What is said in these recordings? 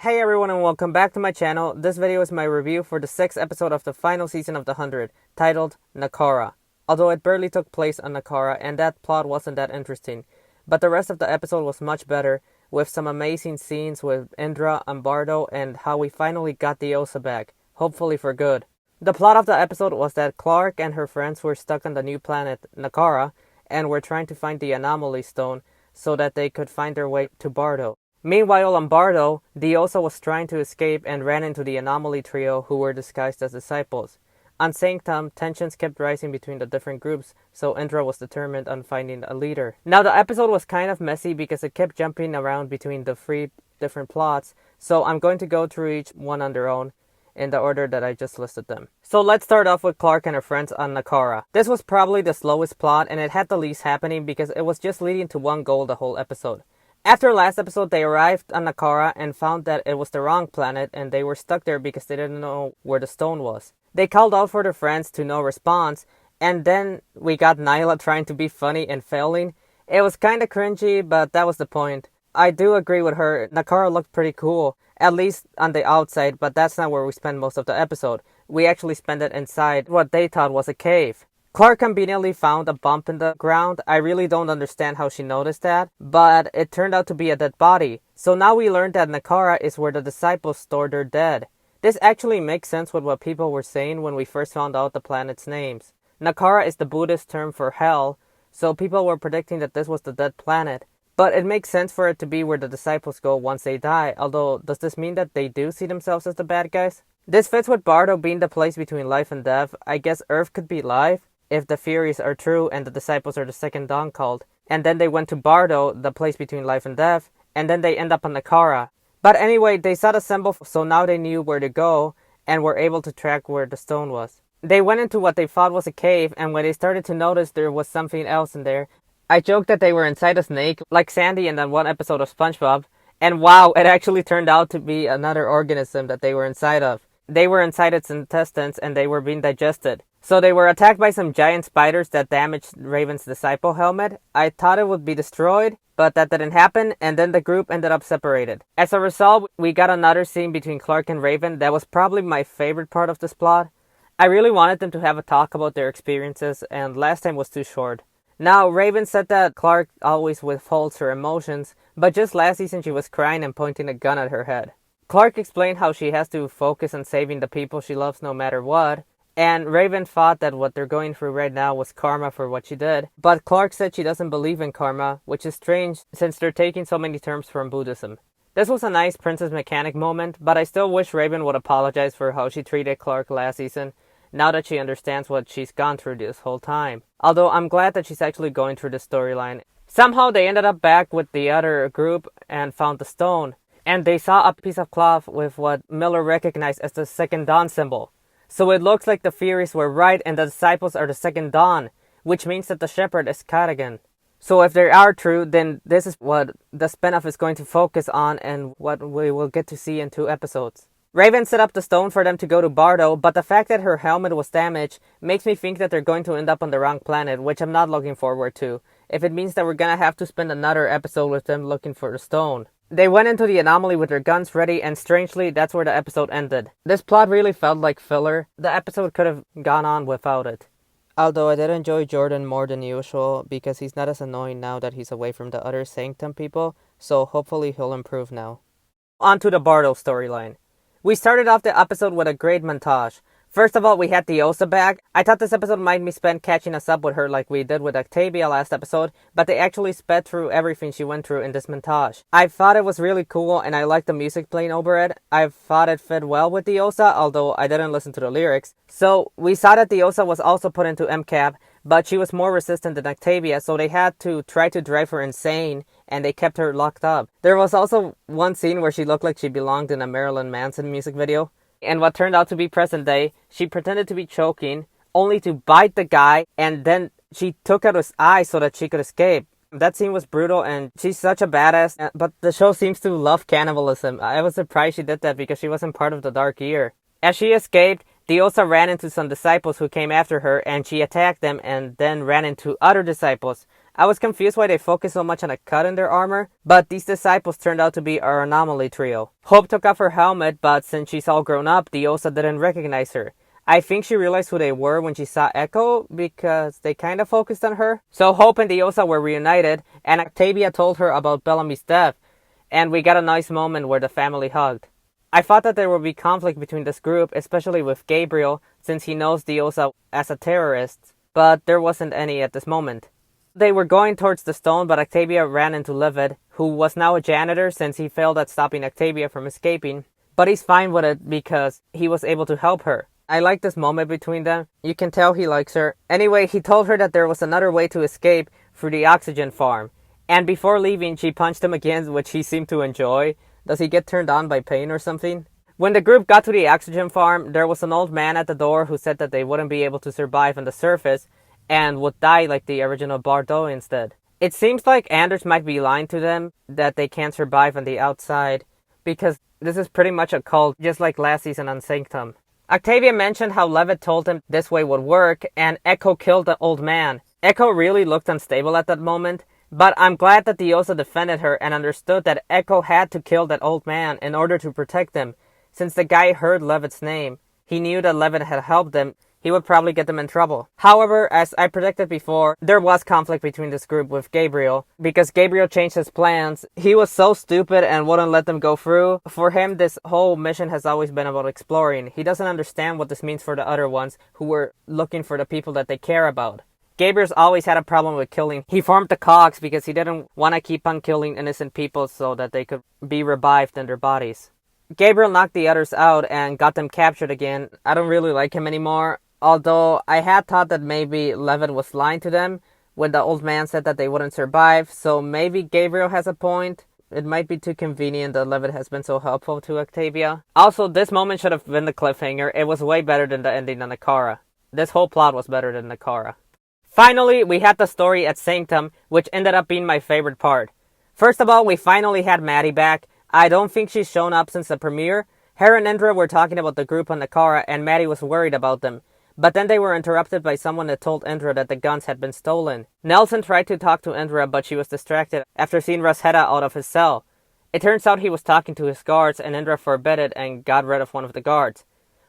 Hey everyone and welcome back to my channel. This video is my review for the 6th episode of the final season of The 100, titled Nakara. Although it barely took place on Nakara and that plot wasn't that interesting, but the rest of the episode was much better, with some amazing scenes with Indra and Bardo and how we finally got the Osa back, hopefully for good. The plot of the episode was that Clarke and her friends were stuck on the new planet Nakara and were trying to find the anomaly stone so that they could find their way to Bardo. Meanwhile, on Bardo, Diosa was trying to escape and ran into the Anomaly trio who were disguised as disciples. On Sanctum, tensions kept rising between the different groups, so Indra was determined on finding a leader. Now, the episode was kind of messy because it kept jumping around between the 3 different plots, so I'm going to go through each one on their own in the order that I just listed them. So let's start off with Clarke and her friends on Nakara. This was probably the slowest plot, and it had the least happening because it was just leading to one goal the whole episode. After last episode, they arrived on Nakara and found that it was the wrong planet and they were stuck there because they didn't know where the stone was. They called out for their friends to no response, and then we got Nyla trying to be funny and failing. It was kinda cringy, but that was the point. I do agree with her, Nakara looked pretty cool, at least on the outside, but that's not where we spend most of the episode. We actually spend it inside what they thought was a cave. Clarke conveniently found a bump in the ground. I really don't understand how she noticed that, but it turned out to be a dead body. So now we learned that Nakara is where the disciples stored their dead. This actually makes sense with what people were saying when we first found out the planet's names. Nakara is the Buddhist term for hell, so people were predicting that this was the dead planet. But it makes sense for it to be where the disciples go once they die, although does this mean that they do see themselves as the bad guys? This fits with Bardo being the place between life and death. I guess Earth could be life if the theories are true and the disciples are the second dawn cult. And then they went to Bardo, the place between life and death, and then they end up on Nakara. But anyway, they saw the symbol, so now they knew where to go and were able to track where the stone was. They went into what they thought was a cave, and when they started to notice there was something else in there, I joked that they were inside a snake, like Sandy in that one episode of SpongeBob, and wow, it actually turned out to be another organism that they were inside of. They were inside its intestines and they were being digested. So they were attacked by some giant spiders that damaged Raven's disciple helmet. I thought it would be destroyed, but that didn't happen, and then the group ended up separated. As a result, we got another scene between Clarke and Raven that was probably my favorite part of this plot. I really wanted them to have a talk about their experiences, and last time was too short. Now, Raven said that Clarke always withholds her emotions, but just last season she was crying and pointing a gun at her head. Clarke explained how she has to focus on saving the people she loves no matter what, and Raven thought that what they're going through right now was karma for what she did, but Clarke said she doesn't believe in karma, which is strange since they're taking so many terms from Buddhism. This was a nice Princess Mechanic moment, but I still wish Raven would apologize for how she treated Clarke last season, now that she understands what she's gone through this whole time. Although I'm glad that she's actually going through this storyline. Somehow they ended up back with the other group and found the stone, and they saw a piece of cloth with what Miller recognized as the Second Dawn symbol. So it looks like the theories were right and the disciples are the Second Dawn, which means that the shepherd is Cardigan. So if they are true, then this is what the spin-off is going to focus on and what we will get to see in 2 episodes. Raven set up the stone for them to go to Bardo, but the fact that her helmet was damaged makes me think that they're going to end up on the wrong planet, which I'm not looking forward to, if it means that we're gonna have to spend another episode with them looking for the stone. They went into the anomaly with their guns ready, and strangely, that's where the episode ended. This plot really felt like filler. The episode could have gone on without it. Although I did enjoy Jordan more than usual, because he's not as annoying now that he's away from the other Sanctum people, so hopefully he'll improve now. On to the Bardo storyline. We started off the episode with a great montage. First of all, we had the Osa back. I thought this episode might be spent catching us up with her like we did with Octavia last episode, but they actually sped through everything she went through in this montage. I thought it was really cool and I liked the music playing over it. I thought it fit well with the Osa, although I didn't listen to the lyrics. So we saw that the Osa was also put into MCAP, but she was more resistant than Octavia, so they had to try to drive her insane, and they kept her locked up. There was also one scene where she looked like she belonged in a Marilyn Manson music video. And what turned out to be present day, she pretended to be choking, only to bite the guy, and then she took out his eye so that she could escape. That scene was brutal, and she's such a badass, but the show seems to love cannibalism. I was surprised she did that because she wasn't part of the Dark Year. As she escaped, Diosa ran into some disciples who came after her, and she attacked them and then ran into other disciples. I was confused why they focused so much on a cut in their armor, but these disciples turned out to be our anomaly trio. Hope took off her helmet, but since she's all grown up, the Osa didn't recognize her. I think she realized who they were when she saw Echo, because they kinda focused on her. So Hope and the Osa were reunited, and Octavia told her about Bellamy's death, and we got a nice moment where the family hugged. I thought that there would be conflict between this group, especially with Gabriel, since he knows the Osa as a terrorist, but there wasn't any at this moment. They were going towards the stone, but Octavia ran into Livid, who was now a janitor since he failed at stopping Octavia from escaping, but he's fine with it because he was able to help her. I like this moment between them. You can tell he likes her. Anyway, he told her that there was another way to escape through the oxygen farm, and before leaving, she punched him again, which he seemed to enjoy. Does he get turned on by pain or something? When the group got to the oxygen farm, there was an old man at the door who said that they wouldn't be able to survive on the surface and would die like the original Bardo instead. It seems like Anders might be lying to them that they can't survive on the outside, because this is pretty much a cult, just like last season on Sanctum. Octavia mentioned how Levitt told him this way would work, and Echo killed the old man. Echo really looked unstable at that moment, but I'm glad that the Osa defended her and understood that Echo had to kill that old man in order to protect them. Since the guy heard Levitt's name, he knew that Levitt had helped them. He would probably get them in trouble. However, as I predicted before, there was conflict between this group with Gabriel, because Gabriel changed his plans. He was so stupid and wouldn't let them go through. For him, this whole mission has always been about exploring. He doesn't understand what this means for the other ones who were looking for the people that they care about. Gabriel's always had a problem with killing. He formed the Cogs because he didn't want to keep on killing innocent people so that they could be revived in their bodies. Gabriel knocked the others out and got them captured again. I don't really like him anymore. Although I had thought that maybe Levitt was lying to them when the old man said that they wouldn't survive, so maybe Gabriel has a point. It might be too convenient that Levitt has been so helpful to Octavia. Also, this moment should have been the cliffhanger. It was way better than the ending on Nakara. This whole plot was better than Nakara. Finally, we had the story at Sanctum, which ended up being my favorite part. First of all, we finally had Maddie back. I don't think she's shown up since the premiere. Her and Indra were talking about the group on Nakara, and Maddie was worried about them. But then they were interrupted by someone that told Indra that the guns had been stolen. Nelson tried to talk to Indra, but she was distracted after seeing Heda out of his cell. It turns out he was talking to his guards, and Indra forbid it and got rid of one of the guards.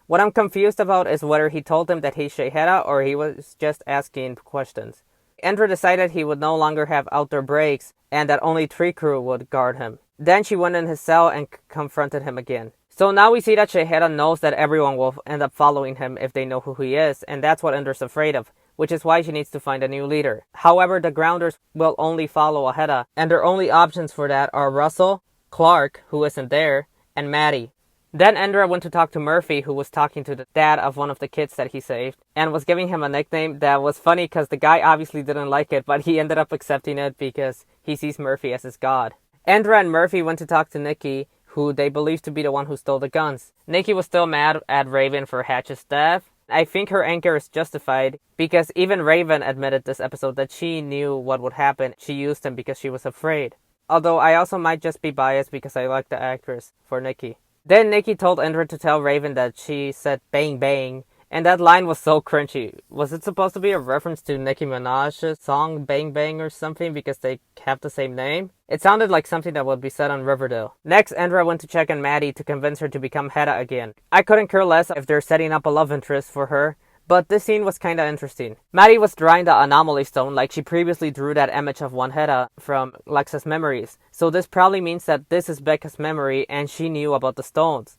What I'm confused about is whether he told them that he's Heda or he was just asking questions. Indra decided he would no longer have outdoor breaks, and that only Tree Crew would guard him. Then she went in his cell and confronted him again. So now we see that Heda knows that everyone will end up following him if they know who he is, and that's what Indra's afraid of, which is why she needs to find a new leader. However, the Grounders will only follow Heda, and their only options for that are Russell, Clarke, who isn't there, and Maddie. Then Indra went to talk to Murphy, who was talking to the dad of one of the kids that he saved, and was giving him a nickname that was funny because the guy obviously didn't like it, but he ended up accepting it because he sees Murphy as his god. Indra and Murphy went to talk to Nikki, who they believe to be the one who stole the guns. Nikki was still mad at Raven for Hatch's death. I think her anger is justified, because even Raven admitted this episode that she knew what would happen. She used him because she was afraid. Although I also might just be biased because I like the actress for Nikki. Then Nikki told Indra to tell Raven that she said bang bang, and that line was so cringy. Was it supposed to be a reference to Nicki Minaj's song Bang Bang or something because they have the same name? It sounded like something that would be said on Riverdale. Next, Indra went to check on Maddie to convince her to become Heda again. I couldn't care less if they're setting up a love interest for her, but this scene was kinda interesting. Maddie was drawing the anomaly stone like she previously drew that image of one Heda from Lexa's memories. So this probably means that this is Becca's memory and she knew about the stones.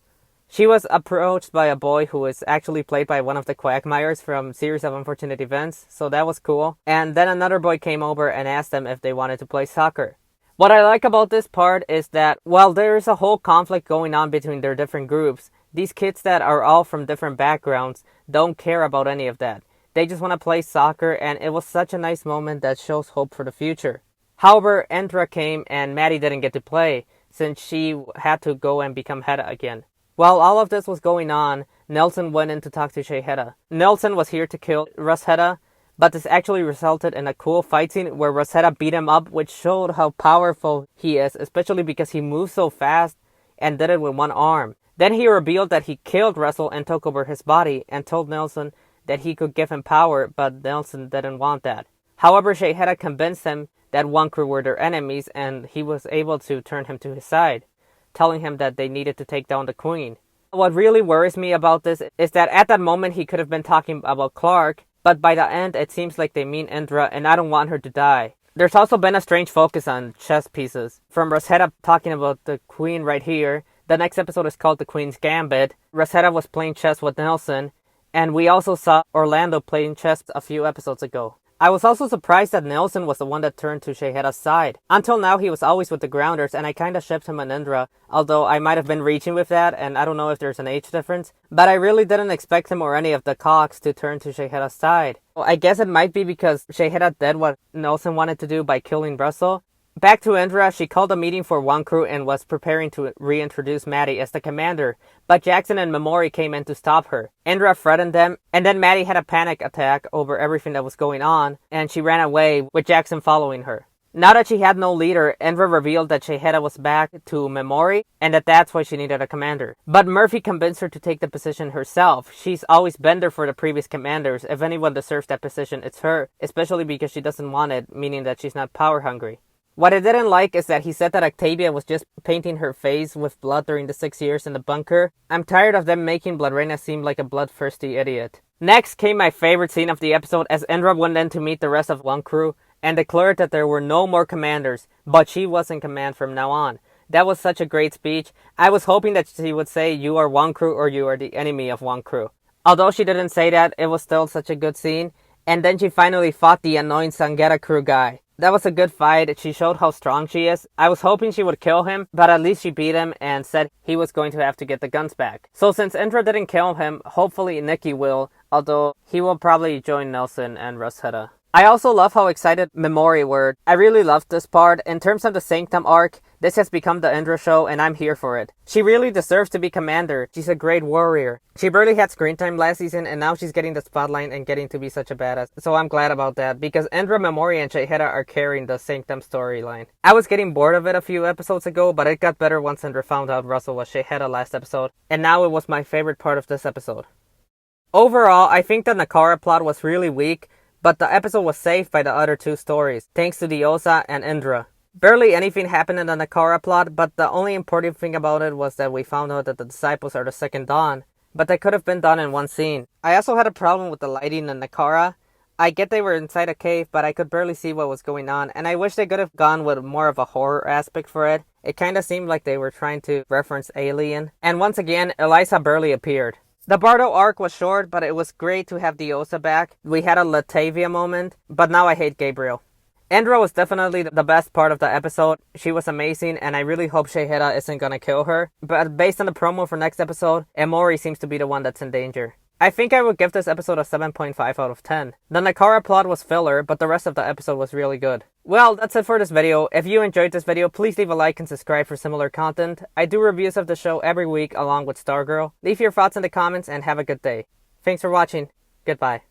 She was approached by a boy who is actually played by one of the Quagmires from Series of Unfortunate Events, so that was cool. And then another boy came over and asked them if they wanted to play soccer. What I like about this part is that, while there is a whole conflict going on between their different groups, these kids that are all from different backgrounds don't care about any of that. They just want to play soccer, and it was such a nice moment that shows hope for the future. However, Indra came and Maddie didn't get to play, since she had to go and become Heda again. While all of this was going on, Nelson went in to talk to Heda. Nelson was here to kill Heda, but this actually resulted in a cool fight scene where Heda beat him up, which showed how powerful he is, especially because he moved so fast and did it with one arm. Then he revealed that he killed Russell and took over his body and told Nelson that he could give him power, but Nelson didn't want that. However, Heda convinced him that one crew were their enemies, and he was able to turn him to his side, telling him that they needed to take down the queen. What really worries me about this is that at that moment he could have been talking about Clarke, but by the end it seems like they mean Indra, and I don't want her to die. There's also been a strange focus on chess pieces. From Heda talking about the queen right here, the next episode is called The Queen's Gambit. Heda was playing chess with Nelson, and we also saw Orlando playing chess a few episodes ago. I was also surprised that Nelson was the one that turned to Heda's side. Until now, he was always with the Grounders, and I kinda shipped him and Indra, although I might have been reaching with that, and I don't know if there's an age difference. But I really didn't expect him or any of the cocks to turn to Heda's side. Well, I guess it might be because Heda did what Nelson wanted to do by killing Russell. Back to Indra, she called a meeting for one crew and was preparing to reintroduce Maddie as the commander, but Jackson and Memori came in to stop her. Indra threatened them, and then Maddie had a panic attack over everything that was going on, and she ran away, with Jackson following her. Now that she had no leader, Indra revealed that Heda was back to Memori, and that's why she needed a commander. But Murphy convinced her to take the position herself. She's always been there for the previous commanders. If anyone deserves that position, it's her, especially because she doesn't want it, meaning that she's not power hungry. What I didn't like is that he said that Octavia was just painting her face with blood during the 6 years in the bunker. I'm tired of them making Bloodreina seem like a bloodthirsty idiot. Next came my favorite scene of the episode as Indra went in to meet the rest of one crew and declared that there were no more commanders, but she was in command from now on. That was such a great speech. I was hoping that she would say, "You are one crew," or "You are the enemy of one crew." Although she didn't say that, it was still such a good scene. And then she finally fought the annoying Sangera crew guy. That was a good fight. She showed how strong she is. I was hoping she would kill him, but at least she beat him and said he was going to have to get the guns back. So since Indra didn't kill him, hopefully Nikki will, although he will probably join Nelson and Heda. I also love how excited Memori were. I really loved this part. In terms of the Sanctum arc, this has become the Indra show and I'm here for it. She really deserves to be commander. She's a great warrior. She barely had screen time last season and now she's getting the spotlight and getting to be such a badass. So I'm glad about that because Indra, Memori, and Heda are carrying the Sanctum storyline. I was getting bored of it a few episodes ago, but it got better once Indra found out Russell was Heda last episode, and now it was my favorite part of this episode. Overall, I think the Nakara plot was really weak, but the episode was saved by the other two stories, thanks to Diosa and Indra. Barely anything happened in the Nakara plot, but the only important thing about it was that we found out that the disciples are the second dawn, but that could have been done in one scene. I also had a problem with the lighting in Nakara. I get they were inside a cave, but I could barely see what was going on, and I wish they could have gone with more of a horror aspect for it. It kinda seemed like they were trying to reference Alien. And once again, Eliza barely appeared. The Bardo arc was short, but it was great to have Diosa back. We had a Latavia moment, but now I hate Gabriel. Indra was definitely the best part of the episode. She was amazing, and I really hope Heda isn't gonna kill her. But based on the promo for next episode, Emori seems to be the one that's in danger. I think I would give this episode a 7.5 out of 10. The Nakara plot was filler, but the rest of the episode was really good. Well, that's it for this video. If you enjoyed this video, please leave a like and subscribe for similar content. I do reviews of the show every week along with Stargirl. Leave your thoughts in the comments and have a good day. Thanks for watching. Goodbye.